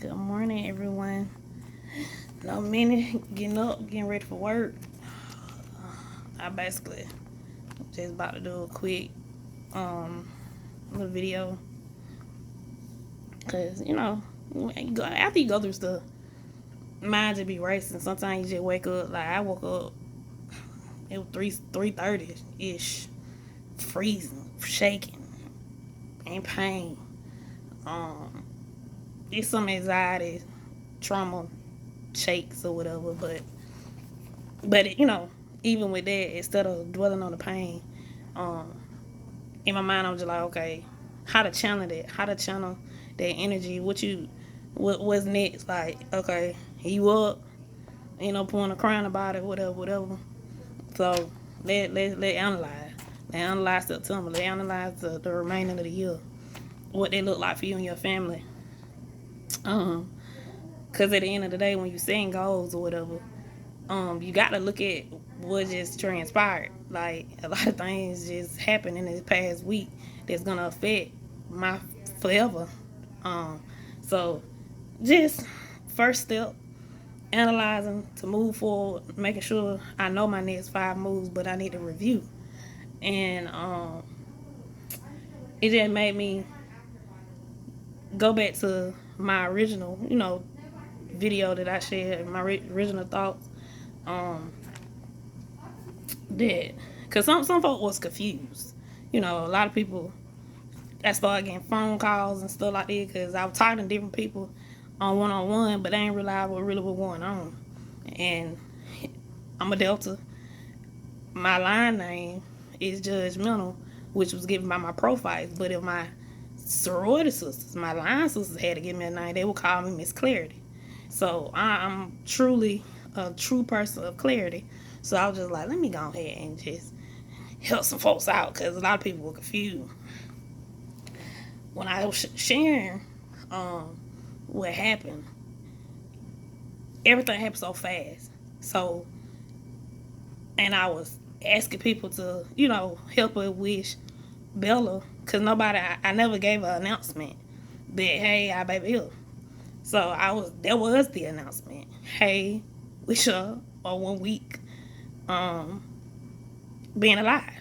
Good morning, everyone. No minute getting up, getting ready for work. I basically just about to do a quick um little video because after you go through stuff, mind just be racing. Sometimes you just wake up like I woke up. It was 3:30 ish, freezing, shaking, in pain. Um, it's some anxiety, trauma, shakes or whatever, but even with that, instead of dwelling on the pain, um, in my mind, I'm just like, okay, how to channel that, how to channel that energy. What's next? Like, okay, you up, point of crying about it, whatever. So let analyze, September, let analyze the remainder of the year, what they look like for you and your family. Cause at the end of the day, when you setting goals or whatever, you got to look at what just transpired. Like a lot of things just happened in this past week that's gonna affect my forever. Um, so just first step, analyzing to move forward, making sure I know my next 5 moves, but I need to review. And it just made me go back to my original, video that I shared, my original thoughts. Um, that because some folk was confused. A lot of people I started getting phone calls and stuff like that because I was talking to different people on one, but they didn't realize what really was going on. And I'm a Delta. My line name is Judgmental, which was given by my profiles. But if my sorority sisters, my line sisters had to give me a name, they would call me Miss Clarity. So I'm truly a true person of clarity. So I was just like, let me go ahead and just help some folks out because a lot of people were confused. When I was sharing what happened, everything happened so fast. So, and I was asking people to, help her wish Bella, because I never gave her an announcement that, hey, I baby ill. So that was the announcement. Hey, wish her on 1 week being alive,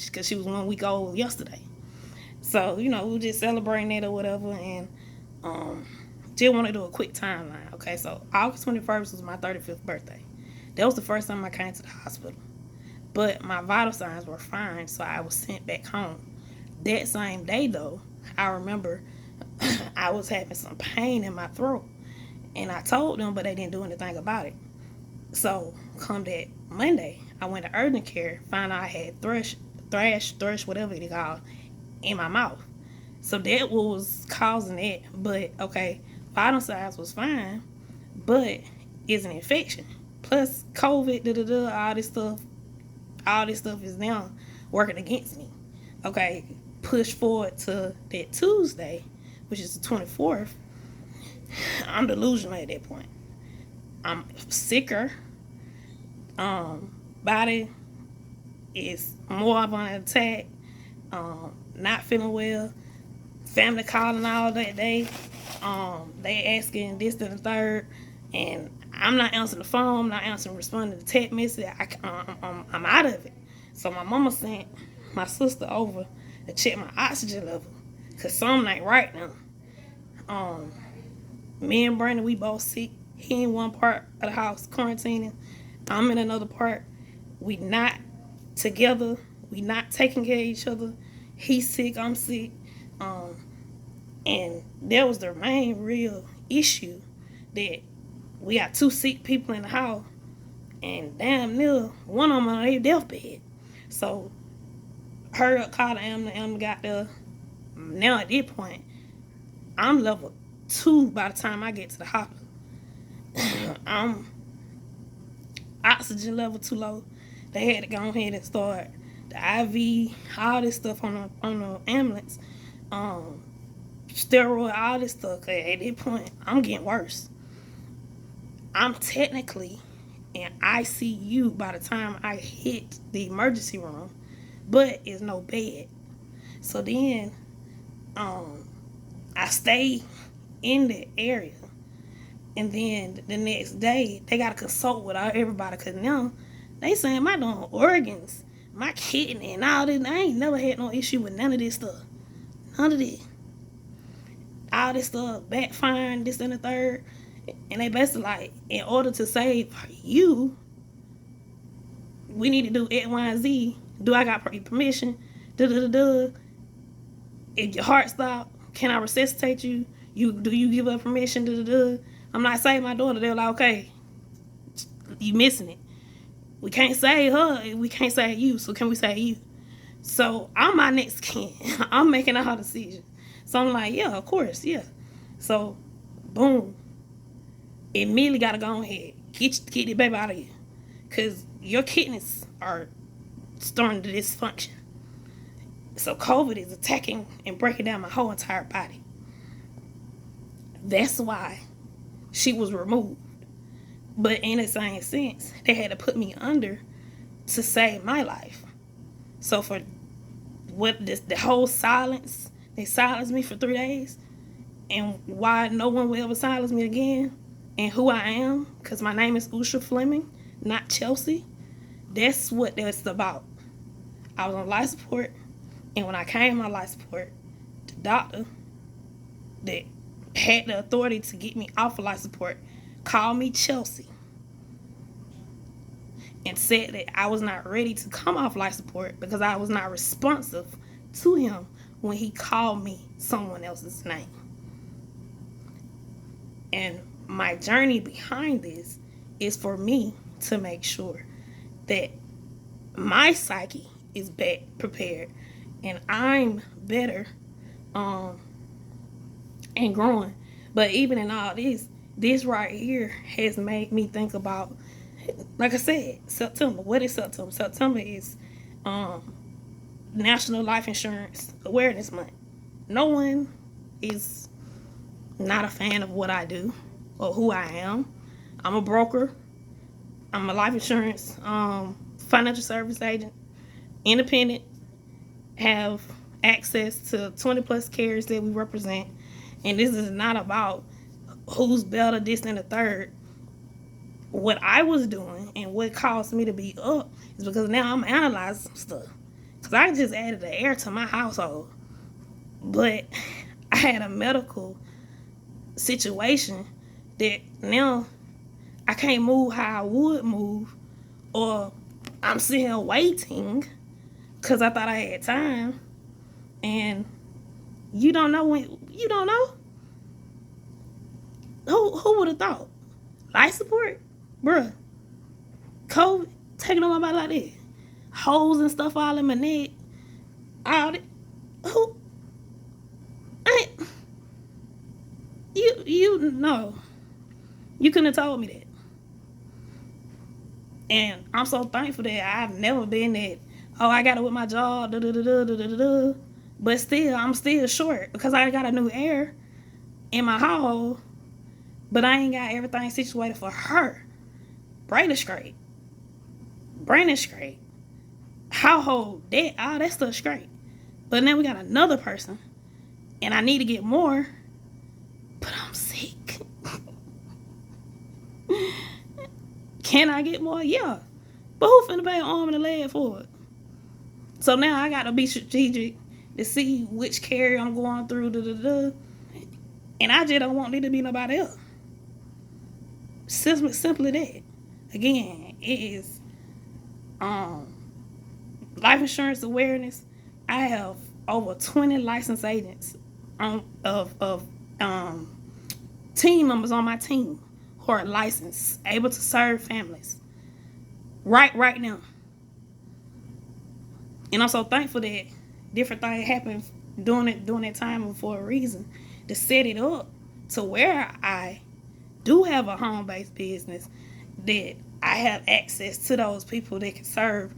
because she was 1 week old yesterday. So, we were just celebrating it or whatever, and just want to do a quick timeline. Okay, so August 21st was my 35th birthday. That was the first time I came to the hospital. But my vital signs were fine, so I was sent back home. That same day, though, I remember I was having some pain in my throat. And I told them, but they didn't do anything about it. So, come that Monday, I went to urgent care, found out I had thrush, whatever it called, in my mouth. So that was causing it. But okay, vital signs was fine, but it's an infection. Plus COVID, all this stuff is now working against me. Okay, push forward to that Tuesday, which is the 24th. I'm delusional at that point. I'm sicker. Body is more of an attack. Not feeling well. Family calling all that day. They asking this and the third, and I'm not answering the phone. I'm not answering, responding to text message. I'm out of it. So my mama sent my sister over to check my oxygen level, cause something ain't right now. Um, Me and Brandon, we both sick. He in one part of the house quarantining. I'm in another part. We not together. We not taking care of each other. He's sick. I'm sick. Um, and that was the main real issue, that we got two sick people in the house, and damn near one of them on their deathbed. So hurry up, call the ambulance got there. Now at this point, I'm level 2 by the time I get to the hospital. I'm oxygen level too low. They had to go ahead and start the IV, all this stuff on the ambulance. Steroid, all this stuff. At this point, I'm getting worse. I'm technically in ICU by the time I hit the emergency room, but it's no bed. So then, I stay in the area And then the next day, they got to consult with everybody because now they saying my damn organs, my kidney, and all this. I ain't never had no issue with none of this stuff. None of this. All this stuff, backfiring, this and the third. And they basically like, in order to save you, we need to do X, Y, and Z. Do I got permission? If your heart stop, can I resuscitate you? Do you give up permission? I'm not saving my daughter. They're like, okay, you missing it. We can't save her. We can't save you. So can we save you? So I'm my next kin. I'm making all decisions. So I'm like, yeah, of course, yeah. So, boom. Immediately got to go ahead. Get the baby out of here. Because your kidneys are starting to dysfunction. So COVID is attacking and breaking down my whole entire body. That's why she was removed. But in the same sense, they had to put me under to save my life. So for what the whole silence, they silenced me for 3 days. And why no one will ever silence me again, and who I am, because my name is Usha Fleming, not Chelsea. That's what that's about. I was on life support, and when I came on life support, the doctor that had the authority to get me off of life support called me Chelsea and said that I was not ready to come off life support because I was not responsive to him when he called me someone else's name. And my journey behind this is for me to make sure that my psyche is prepared and I'm better and growing. But even in all this right here has made me think about, like I said, September. What is September? September is National Life Insurance Awareness Month. No one is not a fan of what I do or who I am. I'm a broker. I'm a life insurance financial service agent, independent, have access to 20 plus carriers that we represent. And this is not about who's better, this and the third. What I was doing and what caused me to be up is because now I'm analyzing stuff. Because I just added the heir to my household. But I had a medical situation that now I can't move how I would move, or I'm sitting here waiting because I thought I had time, and you don't know when you don't know. Who would have thought? Life support, bruh. COVID taking on my body like that, holes and stuff all in my neck, all that. Who? You know, you couldn't have told me that. And I'm so thankful that I've never been that, oh, I got it with my jaw, but still, I'm still short because I got a new heir in my household, but I ain't got everything situated for her. Brain is straight. Household, debt, all that stuff straight. But now we got another person, and I need to get more, but I'm sick. Can I get more? Yeah. But who finna pay an arm and a leg for it? So now I gotta be strategic to see which carrier I'm going through. And I just don't want there to be nobody else. Simply that. Again, it is life insurance awareness. I have over 20 licensed agents of team members on my team who are licensed, able to serve families right now. And I'm so thankful that different things happen during that time for a reason, to set it up to where I do have a home-based business, that I have access to those people that can serve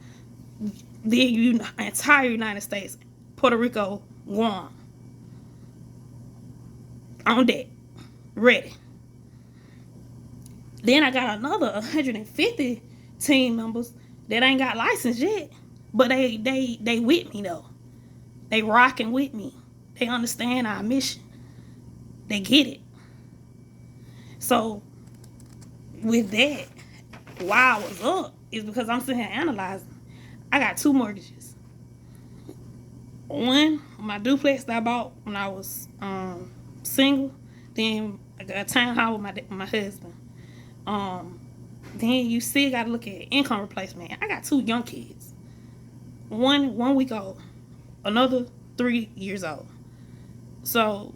the entire United States, Puerto Rico, Guam. On deck. Ready. Then I got another 150 team members that ain't got license yet, but they with me though. They rocking with me. They understand our mission. They get it. So with that, why I was up is because I'm sitting here analyzing. I got 2 mortgages. One, my duplex that I bought when I was single. Then I got a townhouse with my husband. Then you still got to look at income replacement. I got 2 young kids. One 1 week old, another 3 years old. So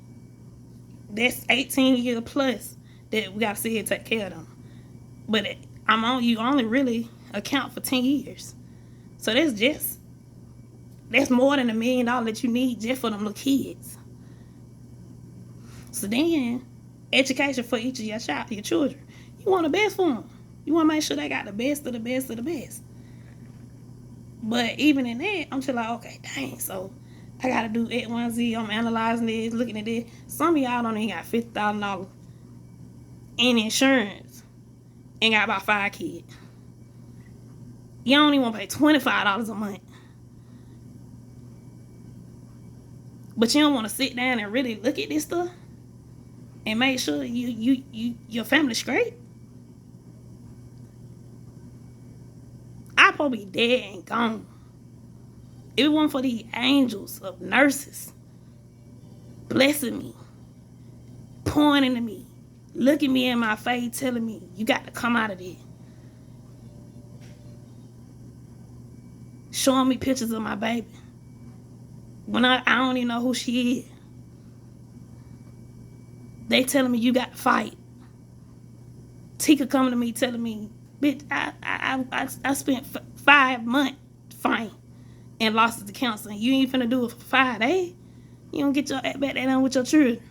that's 18 years plus that we got to sit here and take care of them. But you only really account for 10 years. So that's more than $1 million that you need just for them little kids. So then, education for each of your children. You want the best for them. You want to make sure they got the best of the best of the best. But even in that, I'm just like, okay, dang, so I got to do X, Y, Z. I'm analyzing this, looking at this. Some of y'all don't even got $50,000 in insurance and got about 5 kids. You don't even want to pay $25 a month. But you don't want to sit down and really look at this stuff and make sure your family's straight. I'd probably be dead and gone. If it wasn't for these angels of nurses blessing me, pointing to me, looking me in my face, telling me, you got to come out of there. Showing me pictures of my baby. When I don't even know who she is. They telling me, you got to fight. Tika coming to me telling me, bitch, I spent 5 months fighting and lost it to cancer. You ain't finna do it for 5 days. You don't get your act back down with your children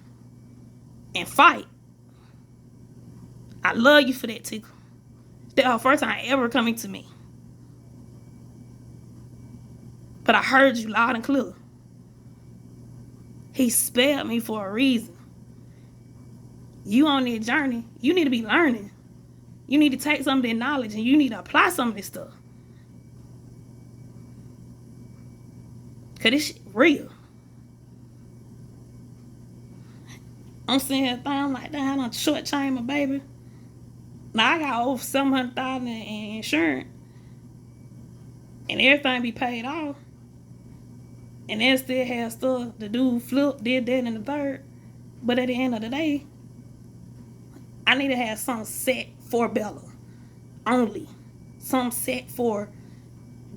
and fight. I love you for that, Tika. That's her first time ever coming to me. But I heard you loud and clear. He spared me for a reason. You on that journey, you need to be learning. You need to take some of that knowledge and you need to apply some of this stuff. Because this shit real. I'm sitting here thinking, I'm like, damn, I'm short-changed my baby. Now I got over $700,000 in insurance. And everything be paid off. And then still have stuff. The dude flipped, did that and the third. But at the end of the day, I need to have something set for Bella only. Something set for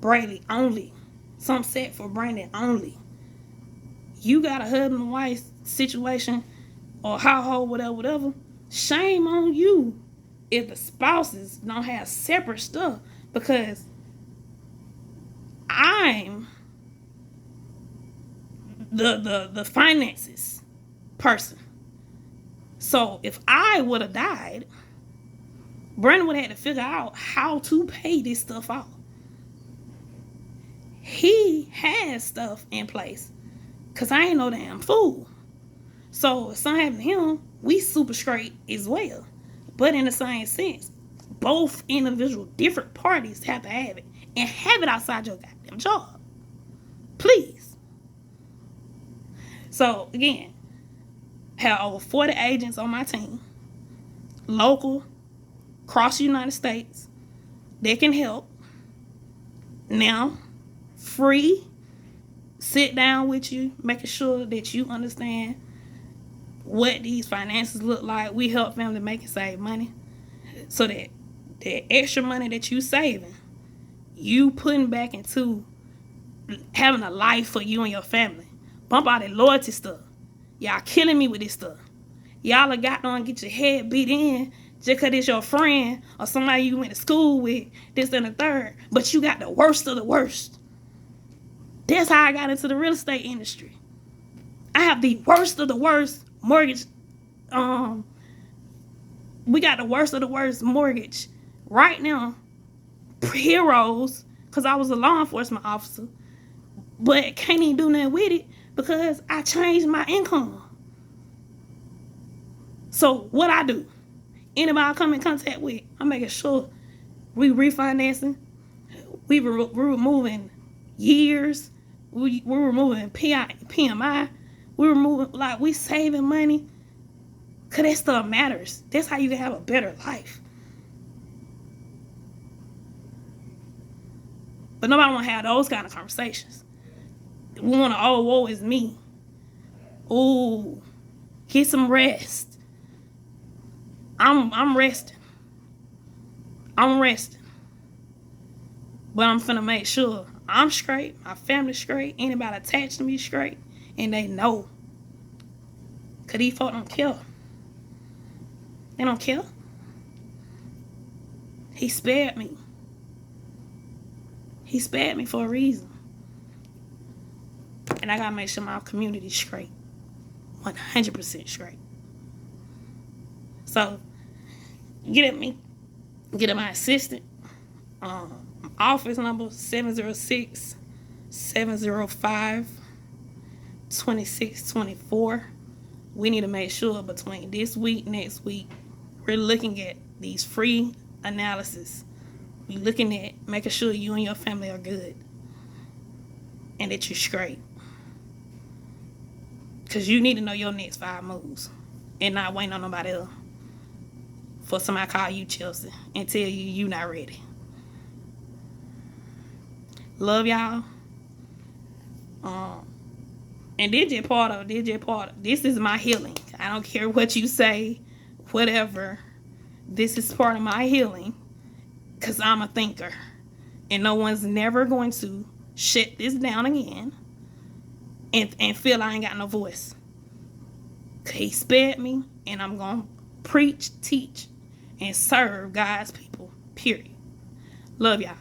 Braylee only. Something set for Brandon only. You got a husband and wife situation or household, whatever. Shame on you if the spouses don't have separate stuff, because I'm the finances person. So if I would have died, Brandon would have had to figure out how to pay this stuff off. He has stuff in place because I ain't no damn fool. So if something happened to him, we super straight as well. But in the same sense, both individual different parties have to have it, and have it outside your goddamn job. Please. So again, have over 40 agents on my team, local, across the United States, that can help. Now, free, sit down with you, making sure that you understand what these finances look like. We help them to make and save money, so that the extra money that you saving, you putting back into having a life for you and your family. Bump out that loyalty stuff. Y'all killing me with this stuff. Y'all have got on get your head beat in just because it's your friend or somebody you went to school with, this and the third. But you got the worst of the worst. That's how I got into the real estate industry. I have the worst of the worst mortgage. We got the worst of the worst mortgage right now. Heroes, because I was a law enforcement officer, but can't even do nothing with it because I changed my income. So what I do, anybody I come in contact with, I'm making sure we refinancing, we're removing years, we're removing PMI, we're removing, like, we saving money, because that stuff matters. That's how you can have a better life. But nobody want to have those kind of conversations. We want to, oh, woe is me. Ooh, get some rest. I'm resting. I'm resting. But I'm finna make sure I'm straight, my family's straight, anybody attached to me straight, and they know. Cause these folk don't care. They don't care. He spared me. He spared me for a reason. And I gotta make sure my community's straight. 100% straight. So, get at me. Get at my assistant. Office number 706-705-2624. We need to make sure between this week, next week, we're looking at these free analysis. We're looking at making sure you and your family are good and that you're straight. Because you need to know your next 5 moves and not waiting on nobody else for somebody to call you Chelsea and tell you you're not ready. Love y'all. And DJ Porter, this is my healing. I don't care what you say, whatever. This is part of my healing because I'm a thinker. And no one's never going to shut this down again and feel I ain't got no voice. He spared me, and I'm going to preach, teach, and serve God's people, period. Love y'all.